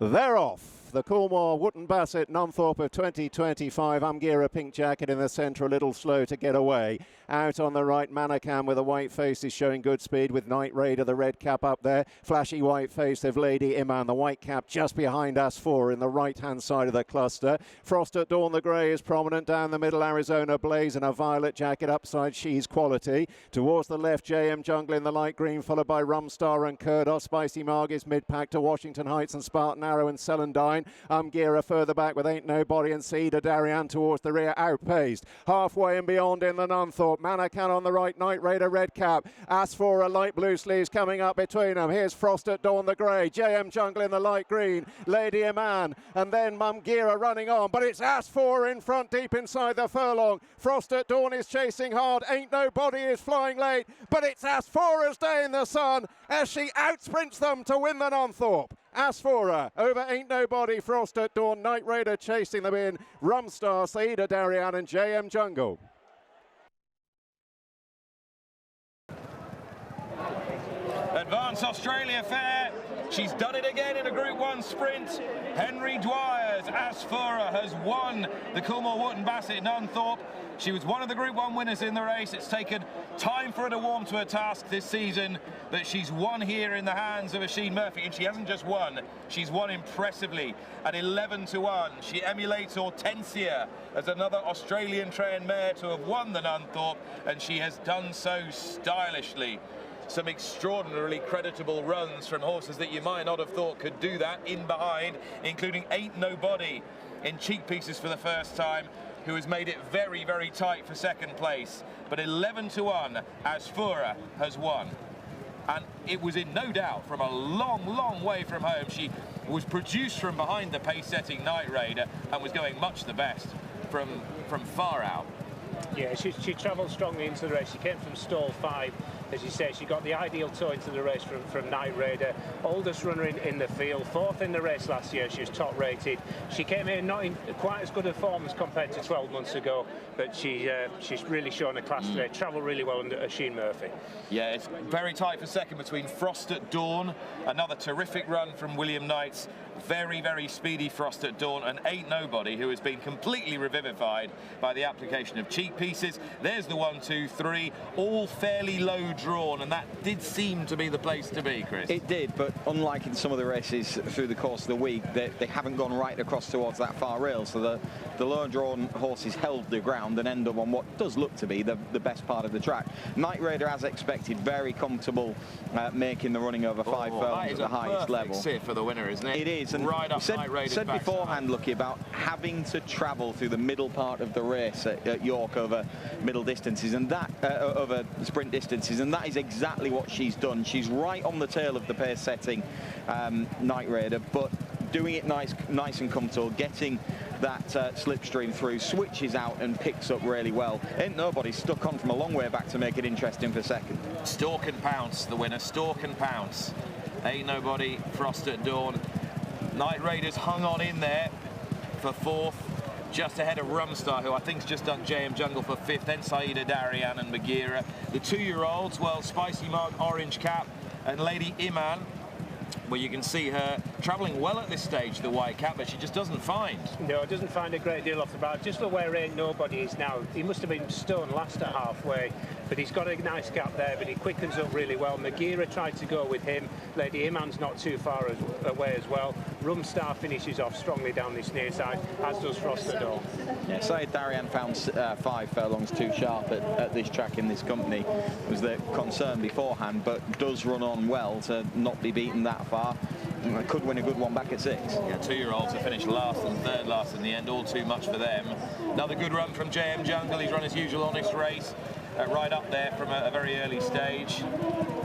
They're off. The Coolmore Wootton Bassett Nunthorpe of 2025. Umgira pink jacket in the centre, a little slow to get away. Out on the right, Manakam with a white face is showing good speed with Night Raider, the red cap up there. Flashy white face of Lady Iman, the white cap just behind Asfoora in the right-hand side of the cluster. Frost at Dawn, the grey is prominent down the middle. Arizona Blaze in a violet jacket upside, she's quality. Towards the left, JM Jungle in the light green, followed by Rumstar and Kurdos. Spicy Margis mid-pack to Washington Heights and Spartan Arrow and Celandine. Umgira further back with Ain't Nobody and Cedar Darien towards the rear, outpaced. Halfway and beyond in the Nunthorpe. Manakan on the right, Night Raider red cap. Asfoora light blue sleeves coming up between them. Here's Frost at Dawn the grey. JM Jungle in the light green. Lady Iman and then Umgira running on. But it's Asfoora in front deep inside the furlong. Frost at Dawn is chasing hard. Ain't Nobody is flying late. But it's Asfoora's day in the sun as she outsprints them to win the Nunthorpe. Asfoora over Ain't Nobody, Frost at Dawn, Night Raider chasing them in, Rumstar, Saida Darien and JM Jungle. Advance Australia Fair. She's done it again in a Group 1 sprint. Henry Dwyer's Asfoora has won the Coolmore Wootton Bassett Nunthorpe. She was one of the Group 1 winners in the race. It's taken time for her to warm to her task this season, but she's won here in the hands of Oisin Murphy, and she hasn't just won, she's won impressively at 11-1. She emulates Hortensia as another Australian trained mare to have won the Nunthorpe, and she has done so stylishly. Some extraordinarily creditable runs from horses that you might not have thought could do that in behind, including Ain't Nobody in cheek pieces for the first time, who has made it very, very tight for second place. But 11-1, Asfoora has won. And it was in no doubt from a long, long way from home. She was produced from behind the pace-setting Night Raider and was going much the best from far out. Yeah, she travelled strongly into the race. She came from stall 5, as you say. She got the ideal toe into the race from Night Raider. Oldest runner in the field, 4th in the race last year. She was top rated. She came in not in quite as good a form as compared to 12 months ago, but she's really shown a class today. Travelled really well under Oisin Murphy. Yeah, it's very tight for second between Frost at Dawn, another terrific run from William Knight's, very, very speedy Frost at Dawn, and Ain't Nobody, who has been completely revivified by the application of cheek pieces. There's the 1, 2, 3, all fairly low drawn, and that did seem to be the place to be, Chris. It did, but unlike in some of the races through the course of the week, they haven't gone right across towards that far rail, so the low drawn horses held the ground and end up on what does look to be the best part of the track. Night Raider, as expected, very comfortable, making the running over 5 furlongs at the highest level. Sit for the winner, isn't it? It is, and right up said beforehand, Lucky, about having to travel through the middle part of the race at York over middle distances, and that over sprint distances, and that is exactly what she's done. She's right on the tail of the pace setting Night Raider, but doing it nice and comfortable, getting that slipstream through, switches out and picks up really well. Ain't Nobody stuck on from a long way back to make it interesting for second. Stalk and Pounce, the winner. Stalk and Pounce. Ain't Nobody, Frost at Dawn. Night Raiders hung on in there for 4th, just ahead of Rumstar, who I think's just done JM Jungle for 5th, then Saida Darien and Bagheera. The 2-year-olds, well, Spicy Mark, Orange Cap, and Lady Iman, where you can see her travelling well at this stage, the white cap, but she just doesn't find. No, doesn't find a great deal off the bar. Just look where Ain't Nobody is now. He must have been stone last at halfway, but he's got a nice gap there, but he quickens up really well. Bagheera tried to go with him. Lady Iman's not too far away as well. Rumstar finishes off strongly down this near side, as does Frost at Dawn. Yeah, Said Darien found 5 furlongs too sharp at this track in this company, was the concern beforehand, but does run on well to not be beaten that far. Could win a good one back at 6. Yeah, 2-year-olds have finished last and 3rd last in the end, all too much for them. Another good run from JM Jungle. He's run his usual honest race, right up there from a very early stage.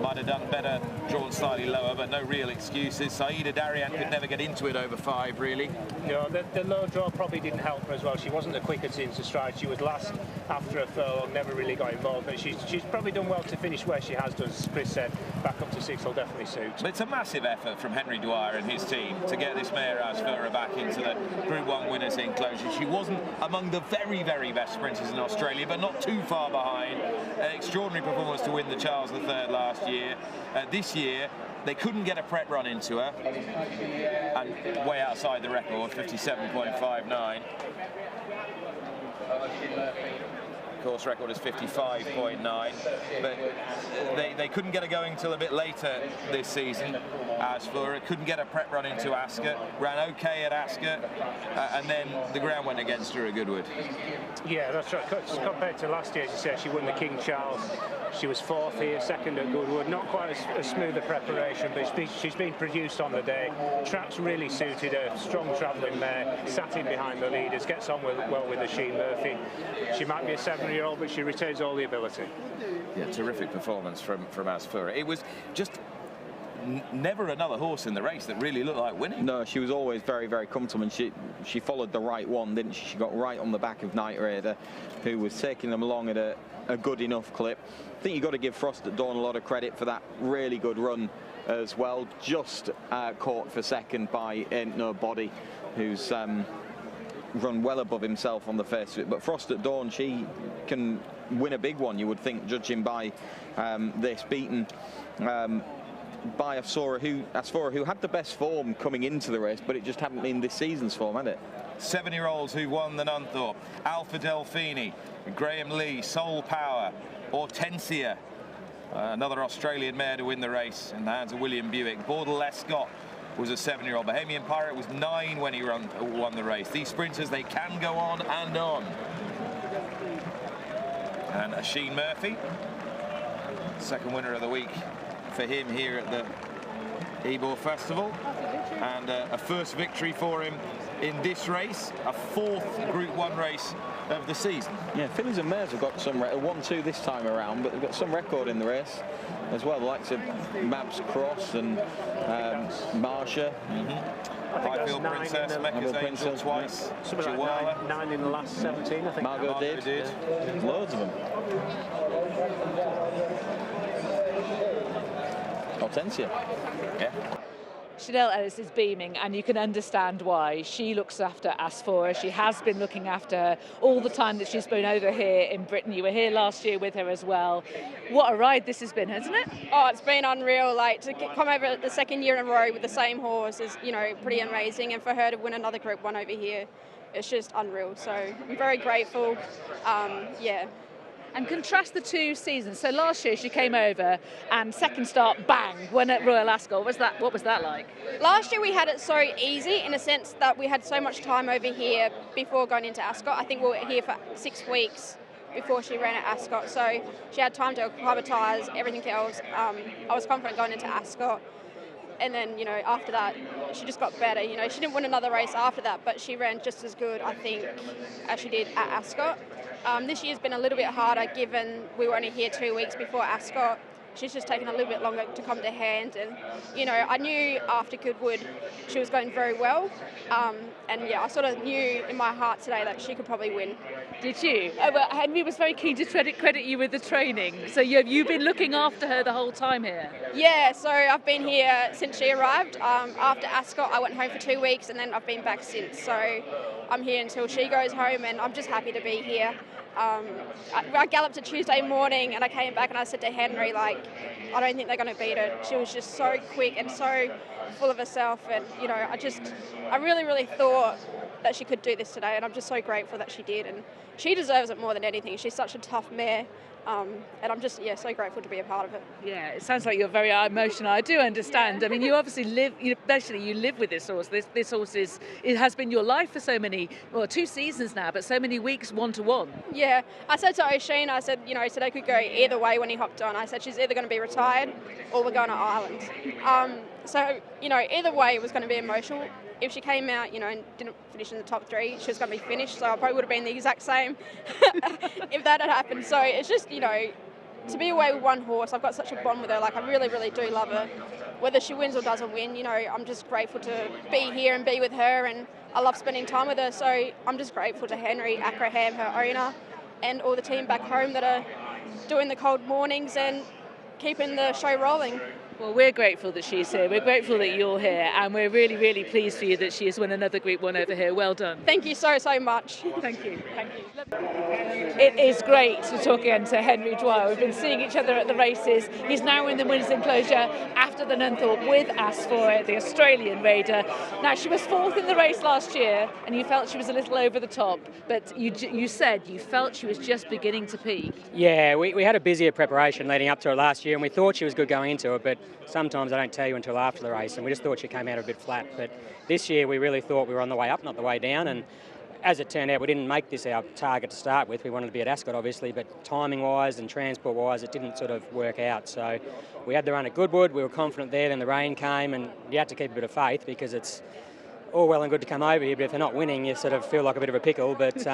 Might have done better, drawn slightly lower, but no real excuses. Saida Darien could never get into it over 5, really. No, the low draw probably didn't help her as well. She wasn't the quickest into stride. She was last after a furlong, never really got involved, but she's probably done well to finish where she has done. As Chris said, back up to 6 will definitely suit. But it's a massive effort from Henry Dwyer and his team to get this mare Asfoora back into the Group 1 winners enclosure. She wasn't among the very, very best sprinters in Australia, but not too far behind. An extraordinary performance to win the Charles III last year. This year, they couldn't get a prep run into her, and way outside the record, 57.59. Course record is 55.9, but they couldn't get her going till a bit later this season. Asfoora couldn't get a prep run into Ascot, ran okay at Ascot, and then the ground went against her at Goodwood. Yeah, that's right. Compared to last year, as you said, she won the King Charles. She was 4th here, 2nd at Goodwood. Not quite as smooth a preparation, but she's been produced on the day. Track's really suited her. Strong travelling mare, sat in behind the leaders, gets on well with Oisin Murphy. She might be a 7-year-old, but she retains all the ability. Yeah, terrific performance from Asfoora. It was just never another horse in the race that really looked like winning. No, she was always very, very comfortable, and she followed the right one, didn't she? She got right on the back of Night Raider, who was taking them along at a good enough clip. I think you've got to give Frost at Dawn a lot of credit for that really good run as well. Just caught for second by Ain't Nobody, who's run well above himself on the face of it. But Frost at Dawn, she can win a big one, you would think, judging by this, beaten by Asfoora, who had the best form coming into the race, but it just hadn't been this season's form, had it? 7-year-olds who won the Nunthorpe: Alpha Delphini, Graham Lee, Soul Power, Hortensia, another Australian mare to win the race in the hands of William Buick. Royal Ascot was a 7-year-old. Bohemian Pirate was 9 when he won the race. These sprinters, they can go on and on. And Oisin Murphy, second winner of the week for him here at the Ebor Festival, and a first victory for him in this race, a 4th Group 1 race of the season. Yeah, fillies and mares have got some 1-2 this time around, but they've got some record in the race as well, the likes of Mabs Cross and Marsha. Highfield Princess, Mecca's Angel twice, something like 9 in the last 17, I think. Margot did. Yeah. Loads of them. Hortensia. Yeah. Chanel Ellis is beaming, and you can understand why. She looks after Asfoora. She has been looking after her all the time that she's been over here in Britain. You were here last year with her as well. What a ride this has been, hasn't it? Oh, it's been unreal. Like, to come over the 2nd year in a row with the same horse is, you know, pretty amazing. And for her to win another Group 1 over here, it's just unreal. So I'm very grateful. Yeah. And contrast the 2 seasons. So last year she came over and second start, bang, won at Royal Ascot. What was that like? Last year we had it so easy in a sense that we had so much time over here before going into Ascot. I think we were here for 6 weeks before she ran at Ascot. So she had time to acclimatise, everything else. I was confident going into Ascot. And then, you know, after that, she just got better. You know, she didn't win another race after that, but she ran just as good, I think, as she did at Ascot. This year's been a little bit harder given we were only here 2 weeks before Ascot. She's just taken a little bit longer to come to hand. And, you know, I knew after Goodwood she was going very well. And, yeah, I sort of knew in my heart today that she could probably win. Did you? Oh, well, Henry was very keen to credit you with the training. So you've been looking after her the whole time here? Yeah, so I've been here since she arrived. After Ascot, I went home for 2 weeks, and then I've been back since. So I'm here until she goes home, and I'm just happy to be here. I galloped a Tuesday morning, and I came back and I said to Henry, like, I don't think they're going to beat her. She was just so quick and so full of herself, and, you know, I really, really thought that she could do this today, and I'm just so grateful that she did, and she deserves it more than anything. She's such a tough mare. And I'm just, yeah, so grateful to be a part of it. Yeah, it sounds like you're very emotional. I do understand. Yeah. I mean, you obviously live, you live with this horse. This horse it has been your life for so many, 2 seasons now, but so many weeks 1-to-1. Yeah, I said to Oisin, I said, you know, today could go either way when he hopped on. I said she's either going to be retired or we're going to Ireland. So, you know, either way it was going to be emotional. If she came out, you know, and didn't finish in the top 3, she was going to be finished. So I probably would have been the exact same if that had happened. So it's just, you know, to be away with one horse, I've got such a bond with her. Like, I really, really do love her. Whether she wins or doesn't win, you know, I'm just grateful to be here and be with her. And I love spending time with her. So I'm just grateful to Henry Ackerham, her owner, and all the team back home that are doing the cold mornings and keeping the show rolling. Well, we're grateful that she's here. We're grateful that you're here, and we're really, really pleased for you that she has won another Group 1 over here. Well done. Thank you so much. Thank you. Thank you. It is great to talk again to Henry Dwyer. We've been seeing each other at the races. He's now in the winners' enclosure after the Nunthorpe with Asfoora, the Australian raider. Now, she was 4th in the race last year, and you felt she was a little over the top, but you said you felt she was just beginning to peak. Yeah, we had a busier preparation leading up to it last year, and we thought she was good going into it, but sometimes I don't tell you until after the race, and we just thought she came out a bit flat. But this year we really thought we were on the way up, not the way down, and as it turned out, we didn't make this our target to start with. We wanted to be at Ascot, obviously, but timing-wise and transport-wise, it didn't sort of work out. So we had the run at Goodwood. We were confident there. Then the rain came, and you had to keep a bit of faith because it's all well and good to come over here, but if they're not winning, you sort of feel like a bit of a pickle. But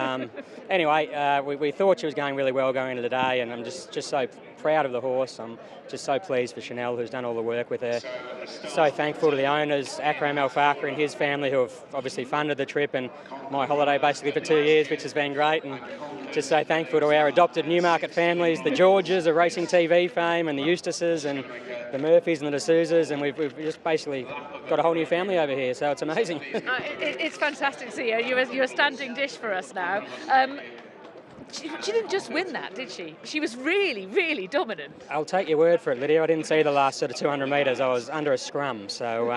anyway, we thought she was going really well going into the day, and I'm just so proud of the horse. I'm just so pleased for Chanel, who's done all the work with her. So thankful to the owners, Akram Al-Fakr and his family, who have obviously funded the trip and my holiday basically for 2 years, which has been great. And just so thankful to our adopted Newmarket families, the Georges of racing TV fame, and the Eustaces, and the Murphys and the D'Souza's, and we've just basically got a whole new family over here, so it's amazing. It's fantastic to see you. You're a standing dish for us now. She didn't just win that, did she? She was really, really dominant. I'll take your word for it, Lydia. I didn't see the last sort of 200 metres. I was under a scrum. So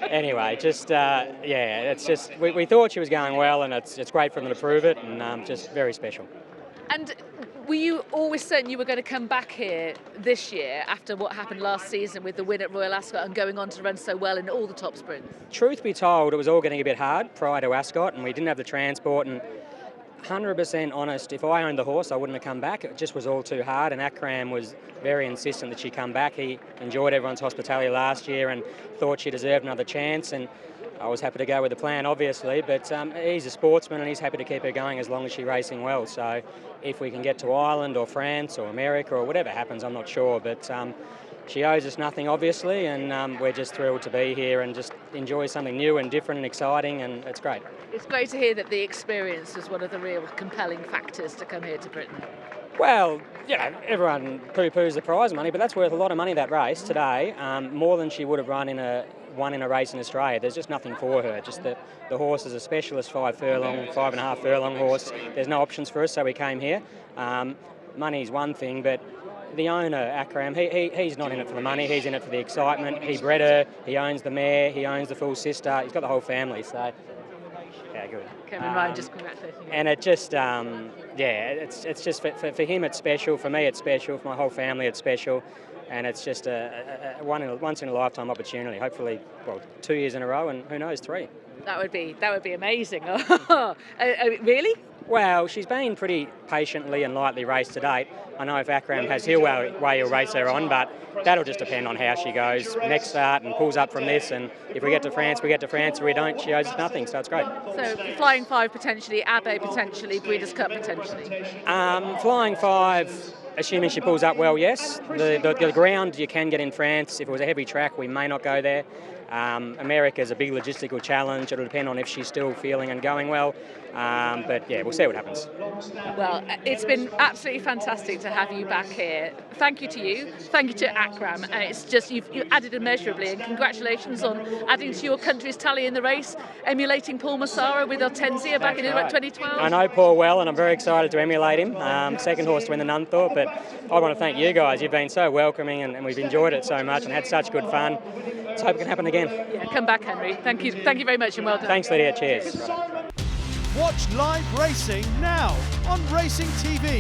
anyway, just, it's just, we thought she was going well, and it's great for them to prove it, and just very special. And were you always certain you were going to come back here this year after what happened last season with the win at Royal Ascot and going on to run so well in all the top sprints? Truth be told, it was all getting a bit hard prior to Ascot, and we didn't have the transport, and 100% honest, if I owned the horse, I wouldn't have come back. It just was all too hard, and Akram was very insistent that she come back. He enjoyed everyone's hospitality last year and thought she deserved another chance, and I was happy to go with the plan, obviously, but he's a sportsman and he's happy to keep her going as long as she's racing well. So if we can get to Ireland or France or America or whatever happens, I'm not sure, but she owes us nothing, obviously, and we're just thrilled to be here and just enjoy something new and different and exciting, and it's great. It's great to hear that the experience was one of the real compelling factors to come here to Britain. Well, you know, everyone poo-poos the prize money, but that's worth a lot of money, that race today, more than she would have won in a race in Australia. There's just nothing for her. Just the horse is a specialist 5.5 furlong horse. There's no options for us, so we came here. Money's one thing, but the owner, Akram, he's not in it for the money, he's in it for the excitement. He bred her, he owns the mare, he owns the full sister, he's got the whole family, so yeah, good. Kevin Ryan just congratulating you. And it just, it's just for him it's special, for me it's special, for my whole family it's special, and it's just a once in a lifetime opportunity. Hopefully, well, 2 years in a row, and who knows, 3. That would be amazing. Really? Well, she's been pretty patiently and lightly raced to date. I know if Akram has he'll way he'll race her on, but that'll just depend on how she goes next start and pulls up from this. And if we get to France, we get to France. If we don't, she owes us nothing, so it's great. So Flying 5 potentially, Abbey potentially, Breeders' Cup potentially? Flying 5, assuming she pulls up well, yes. The ground you can get in France. If it was a heavy track, we may not go there. America's a big logistical challenge. It'll depend on if she's still feeling and going well. But yeah, we'll see what happens. Well, it's been absolutely fantastic to have you back here. Thank you to you. Thank you to Akram. And it's just you've added immeasurably. And congratulations on adding to your country's tally in the race, emulating Paul Massara with Hortensia back in 2012. I know Paul well, and I'm very excited to emulate him. Second horse to win the Nunthorpe. But I want to thank you guys. You've been so welcoming, and we've enjoyed it so much and had such good fun. Let's hope it can happen again. Yeah, come back, Henry. Thank you very much, and well done. Thanks, Lydia. Cheers. Watch live racing now on racingtv.com.